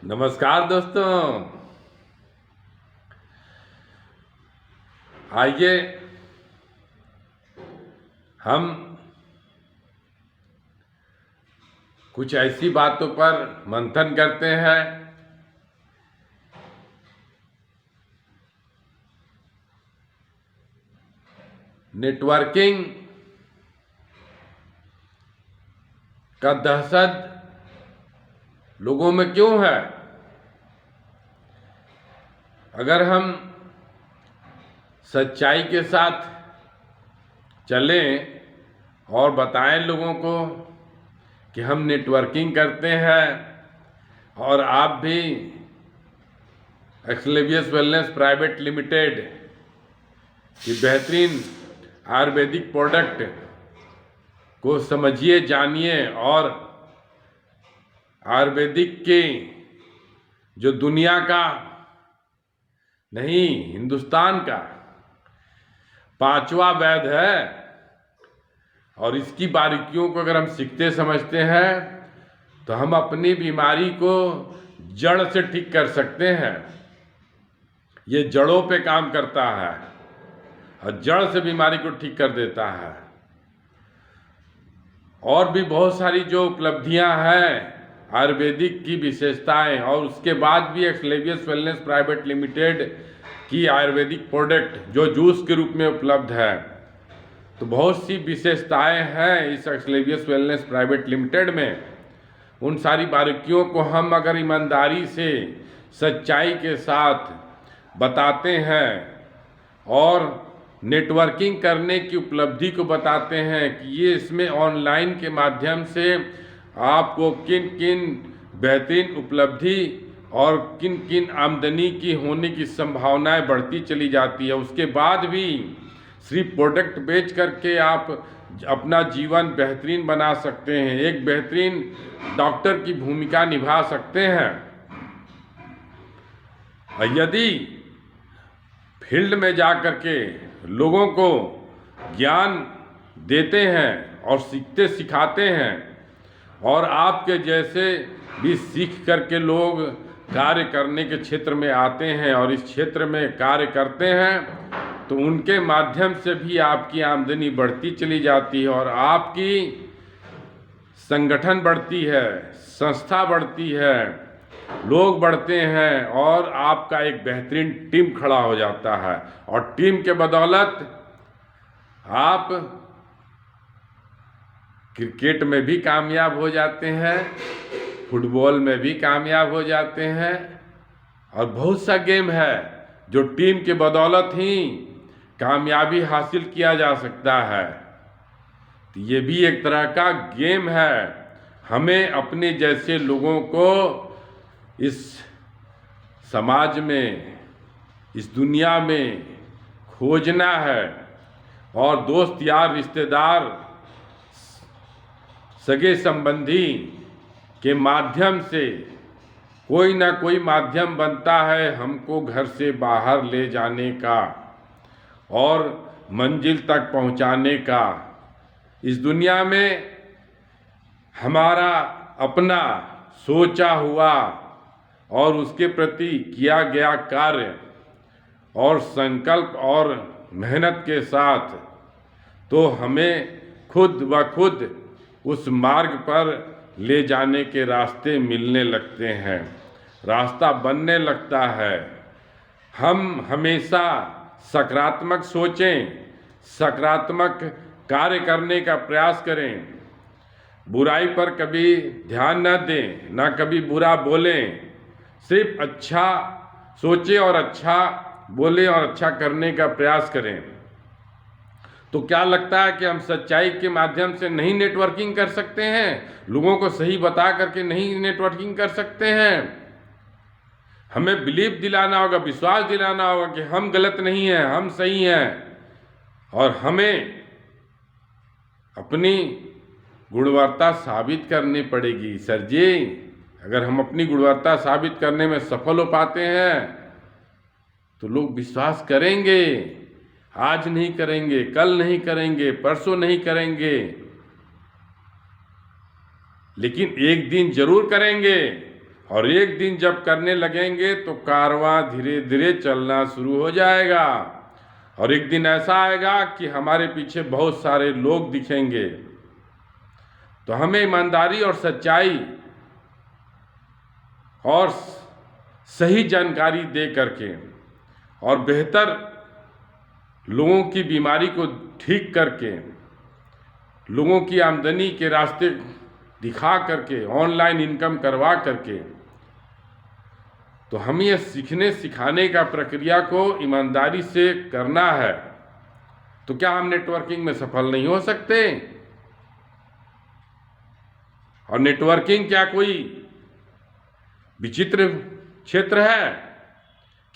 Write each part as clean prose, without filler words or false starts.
नमस्कार दोस्तों। आइए हम कुछ ऐसी बातों पर मंथन करते हैं नेटवर्किंग का दहशत लोगों में क्यों है। अगर हम सच्चाई के साथ चलें और बताएं लोगों को कि हम नेटवर्किंग करते हैं और आप भी एक्सलेवियस वेलनेस प्राइवेट लिमिटेड की बेहतरीन आयुर्वेदिक प्रोडक्ट को समझिए, जानिए और आयुर्वेदिक की जो दुनिया का नहीं हिंदुस्तान का पांचवा वेद है और इसकी बारीकियों को अगर हम सीखते समझते हैं तो हम अपनी बीमारी को जड़ से ठीक कर सकते हैं। ये जड़ों पे काम करता है और जड़ से बीमारी को ठीक कर देता है। और भी बहुत सारी जो उपलब्धियां हैं आयुर्वेदिक की विशेषताएं, और उसके बाद भी एक्सलेवियस वेलनेस प्राइवेट लिमिटेड की आयुर्वेदिक प्रोडक्ट जो जूस के रूप में उपलब्ध है, तो बहुत सी विशेषताएं हैं इस एक्सलेवियस वेलनेस प्राइवेट लिमिटेड में। उन सारी बारीकियों को हम अगर ईमानदारी से सच्चाई के साथ बताते हैं और नेटवर्किंग करने की उपलब्धि को बताते हैं कि ये इसमें ऑनलाइन के माध्यम से आपको किन किन बेहतरीन उपलब्धि और किन किन आमदनी की होने की संभावनाएं बढ़ती चली जाती है। उसके बाद भी सिर्फ प्रोडक्ट बेच करके आप अपना जीवन बेहतरीन बना सकते हैं, एक बेहतरीन डॉक्टर की भूमिका निभा सकते हैं। यदि फील्ड में जा कर के लोगों को ज्ञान देते हैं और सीखते सिखाते हैं और आपके जैसे भी सीख करके लोग कार्य करने के क्षेत्र में आते हैं और इस क्षेत्र में कार्य करते हैं तो उनके माध्यम से भी आपकी आमदनी बढ़ती चली जाती है और आपकी संगठन बढ़ती है, संस्था बढ़ती है, लोग बढ़ते हैं और आपका एक बेहतरीन टीम खड़ा हो जाता है। और टीम के बदौलत आप क्रिकेट में भी कामयाब हो जाते हैं, फुटबॉल में भी कामयाब हो जाते हैं और बहुत सा गेम है जो टीम के बदौलत ही कामयाबी हासिल किया जा सकता है। तो ये भी एक तरह का गेम है। हमें अपने जैसे लोगों को इस समाज में, इस दुनिया में खोजना है और दोस्त यार रिश्तेदार सगे संबंधी के माध्यम से कोई ना कोई माध्यम बनता है हमको घर से बाहर ले जाने का और मंजिल तक पहुंचाने का। इस दुनिया में हमारा अपना सोचा हुआ और उसके प्रति किया गया कार्य और संकल्प और मेहनत के साथ तो हमें खुद ब खुद उस मार्ग पर ले जाने के रास्ते मिलने लगते हैं, रास्ता बनने लगता है। हम हमेशा सकारात्मक सोचें, सकारात्मक कार्य करने का प्रयास करें, बुराई पर कभी ध्यान न दें, ना कभी बुरा बोलें, सिर्फ अच्छा सोचें और अच्छा बोलें और अच्छा करने का प्रयास करें। तो क्या लगता है कि हम सच्चाई के माध्यम से नहीं नेटवर्किंग कर सकते हैं? लोगों को सही बता करके नहीं नेटवर्किंग कर सकते हैं? हमें बिलीव दिलाना होगा, विश्वास दिलाना होगा कि हम गलत नहीं हैं, हम सही हैं और हमें अपनी गुणवत्ता साबित करनी पड़ेगी। सर जी, अगर हम अपनी गुणवत्ता साबित करने में सफल हो पाते हैं तो लोग विश्वास करेंगे। आज नहीं करेंगे, कल नहीं करेंगे, परसों नहीं करेंगे, लेकिन एक दिन जरूर करेंगे और एक दिन जब करने लगेंगे तो कारवां धीरे धीरे चलना शुरू हो जाएगा। और एक दिन ऐसा आएगा कि हमारे पीछे बहुत सारे लोग दिखेंगे। तो हमें ईमानदारी और सच्चाई और सही जानकारी दे करके और बेहतर लोगों की बीमारी को ठीक करके, लोगों की आमदनी के रास्ते दिखा करके, ऑनलाइन इनकम करवा करके, तो हम ये सीखने सिखाने का प्रक्रिया को ईमानदारी से करना है। तो क्या हम नेटवर्किंग में सफल नहीं हो सकते? और नेटवर्किंग क्या कोई विचित्र क्षेत्र है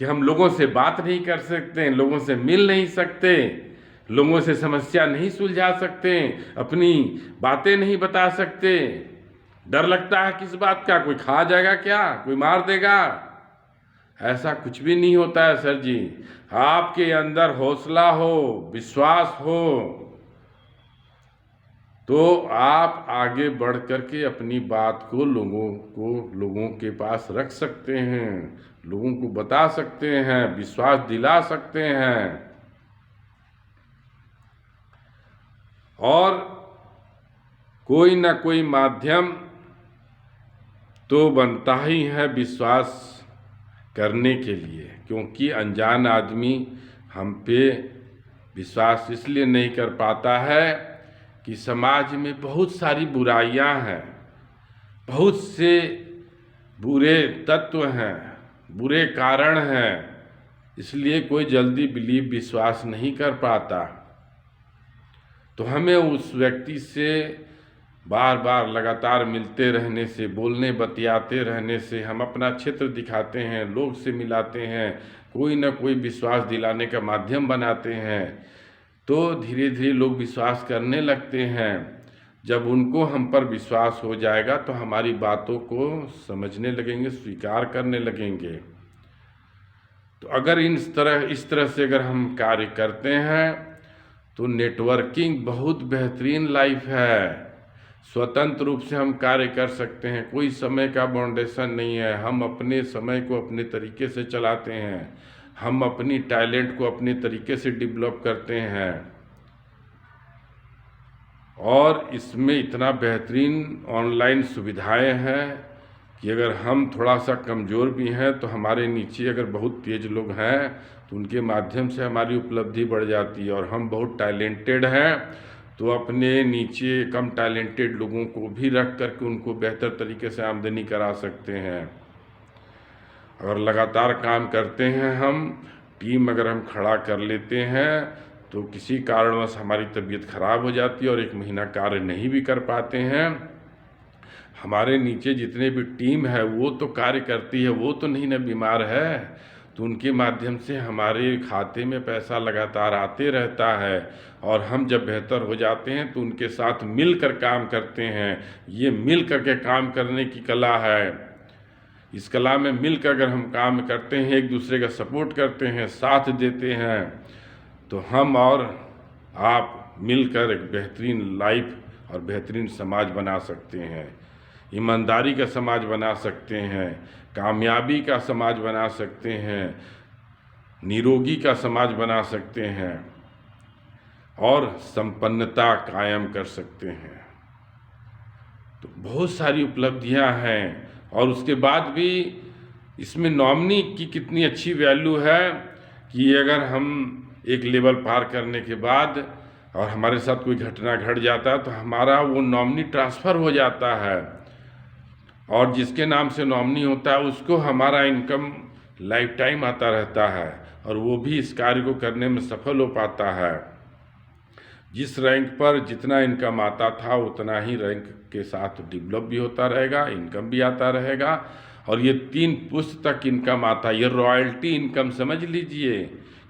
कि हम लोगों से बात नहीं कर सकते, लोगों से मिल नहीं सकते, लोगों से समस्या नहीं सुलझा सकते, अपनी बातें नहीं बता सकते? डर लगता है किस बात का? कोई खा जाएगा क्या? कोई मार देगा? ऐसा कुछ भी नहीं होता है सर जी। आपके अंदर हौसला हो, विश्वास हो, तो आप आगे बढ़ करके अपनी बात को लोगों के पास रख सकते हैं, लोगों को बता सकते हैं, विश्वास दिला सकते हैं। और कोई ना कोई माध्यम तो बनता ही है विश्वास करने के लिए, क्योंकि अनजान आदमी हम पे विश्वास इसलिए नहीं कर पाता है कि समाज में बहुत सारी बुराइयां हैं, बहुत से बुरे तत्व हैं, बुरे कारण हैं, इसलिए कोई जल्दी विश्वास नहीं कर पाता। तो हमें उस व्यक्ति से बार बार लगातार मिलते रहने से, बोलने बतियाते रहने से, हम अपना क्षेत्र दिखाते हैं, लोग से मिलाते हैं, कोई ना कोई विश्वास दिलाने का माध्यम बनाते हैं, तो धीरे धीरे लोग विश्वास करने लगते हैं। जब उनको हम पर विश्वास हो जाएगा तो हमारी बातों को समझने लगेंगे, स्वीकार करने लगेंगे। तो अगर इस तरह से अगर हम कार्य करते हैं तो नेटवर्किंग बहुत बेहतरीन लाइफ है। स्वतंत्र रूप से हम कार्य कर सकते हैं, कोई समय का बाउंडेशन नहीं है। हम अपने समय को अपने तरीके से चलाते हैं, हम अपनी टैलेंट को अपने तरीके से डेवलप करते हैं। और इसमें इतना बेहतरीन ऑनलाइन सुविधाएं हैं कि अगर हम थोड़ा सा कमज़ोर भी हैं तो हमारे नीचे अगर बहुत तेज लोग हैं तो उनके माध्यम से हमारी उपलब्धि बढ़ जाती है। और हम बहुत टैलेंटेड हैं तो अपने नीचे कम टैलेंटेड लोगों को भी रख करके उनको बेहतर तरीके से आमदनी करा सकते हैं। अगर लगातार काम करते हैं, हम टीम अगर हम खड़ा कर लेते हैं तो किसी कारणवश हमारी तबीयत खराब हो जाती है और एक महीना कार्य नहीं भी कर पाते हैं, हमारे नीचे जितने भी टीम है वो तो कार्य करती है, वो तो नहीं ना बीमार है, तो उनके माध्यम से हमारे खाते में पैसा लगातार आते रहता है। और हम जब बेहतर हो जाते हैं तो उनके साथ मिलकर काम करते हैं। ये मिल करके काम करने की कला है। इस कला में मिलकर अगर हम काम करते हैं, एक दूसरे का सपोर्ट करते हैं, साथ देते हैं, तो हम और आप मिलकर एक बेहतरीन लाइफ और बेहतरीन समाज बना सकते हैं। ईमानदारी का समाज बना सकते हैं, कामयाबी का समाज बना सकते हैं, निरोगी का समाज बना सकते हैं और संपन्नता कायम कर सकते हैं। तो बहुत सारी उपलब्धियां हैं। और उसके बाद भी इसमें नॉमिनी की कितनी अच्छी वैल्यू है कि अगर हम एक लेवल पार करने के बाद और हमारे साथ कोई घटना घट जाता है तो हमारा वो नॉमिनी ट्रांसफ़र हो जाता है और जिसके नाम से नॉमिनी होता है उसको हमारा इनकम लाइफ टाइम आता रहता है और वो भी इस कार्य को करने में सफल हो पाता है। जिस रैंक पर जितना इनकम आता था उतना ही रैंक के साथ डेवलप भी होता रहेगा, इनकम भी आता रहेगा। और ये 3 पुश्त तक इनकम आता है। ये रॉयल्टी इनकम समझ लीजिए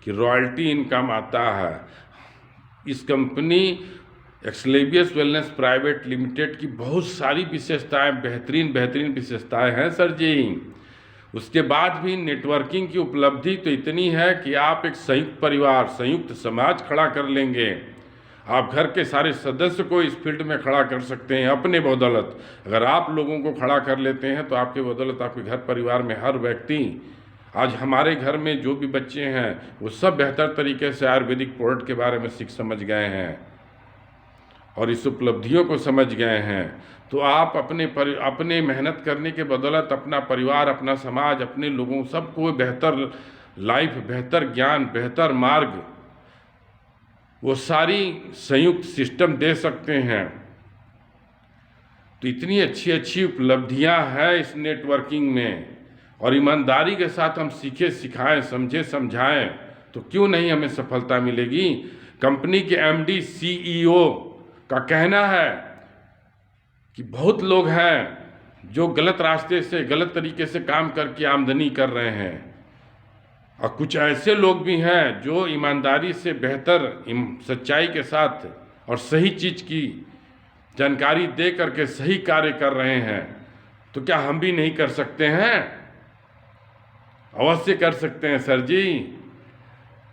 कि रॉयल्टी इनकम आता है। इस कंपनी एक्सलेवियस वेलनेस प्राइवेट लिमिटेड की बहुत सारी विशेषताएं, बेहतरीन विशेषताएं हैं सर जी। उसके बाद भी नेटवर्किंग की उपलब्धि तो इतनी है कि आप एक संयुक्त परिवार, संयुक्त समाज खड़ा कर लेंगे। आप घर के सारे सदस्य को इस फील्ड में खड़ा कर सकते हैं अपने बदौलत। अगर आप लोगों को खड़ा कर लेते हैं तो आपके बदौलत आपके घर परिवार में हर व्यक्ति, आज हमारे घर में जो भी बच्चे हैं वो सब बेहतर तरीके से आयुर्वेदिक प्रोडक्ट के बारे में सीख समझ गए हैं और इस उपलब्धियों को समझ गए हैं। तो आप अपने मेहनत करने के बदौलत अपना परिवार, अपना समाज, अपने लोगों सबको बेहतर लाइफ, बेहतर ज्ञान, बेहतर मार्ग, वो सारी संयुक्त सिस्टम दे सकते हैं। तो इतनी अच्छी अच्छी उपलब्धियां हैं इस नेटवर्किंग में, और ईमानदारी के साथ हम सीखे सिखाएं, समझे समझाएं तो क्यों नहीं हमें सफलता मिलेगी। कंपनी के एमडी सीईओ का कहना है कि बहुत लोग हैं जो गलत रास्ते से, गलत तरीके से काम करके आमदनी कर रहे हैं, और कुछ ऐसे लोग भी हैं जो ईमानदारी से, बेहतर सच्चाई के साथ और सही चीज़ की जानकारी दे करके सही कार्य कर रहे हैं। तो क्या हम भी नहीं कर सकते हैं? अवश्य कर सकते हैं सर जी।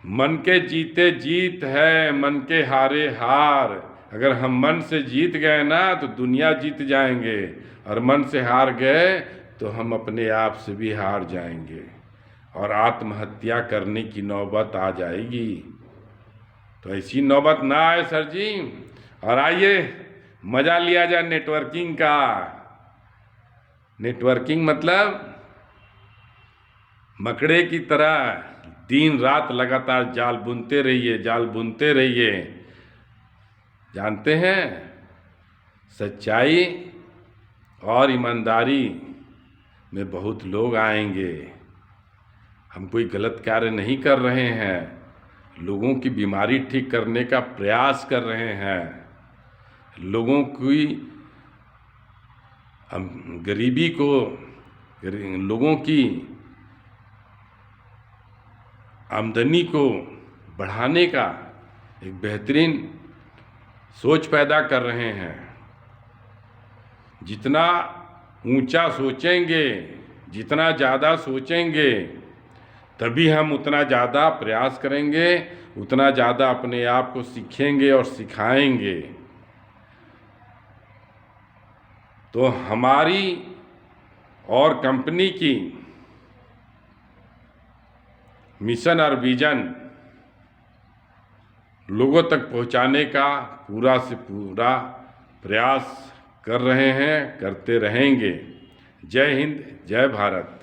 मन के जीते जीत है, मन के हारे हार। अगर हम मन से जीत गए ना तो दुनिया जीत जाएंगे, और मन से हार गए तो हम अपने आप से भी हार जाएंगे और आत्महत्या करने की नौबत आ जाएगी। तो ऐसी नौबत ना आए सर जी, और आइए मज़ा लिया जाए नेटवर्किंग का। नेटवर्किंग मतलब मकड़े की तरह दिन रात लगातार जाल बुनते रहिए, जाल बुनते रहिए। जानते हैं, सच्चाई और ईमानदारी में बहुत लोग आएंगे। हम कोई गलत कार्य नहीं कर रहे हैं, लोगों की बीमारी ठीक करने का प्रयास कर रहे हैं, लोगों की गरीबी को, लोगों की आमदनी को बढ़ाने का एक बेहतरीन सोच पैदा कर रहे हैं। जितना ऊंचा सोचेंगे, जितना ज़्यादा सोचेंगे, तभी हम उतना ज़्यादा प्रयास करेंगे, उतना ज़्यादा अपने आप को सीखेंगे और सिखाएंगे। तो हमारी और कंपनी की मिशन और विजन लोगों तक पहुंचाने का पूरा से पूरा प्रयास कर रहे हैं, करते रहेंगे। जय हिंद, जय भारत।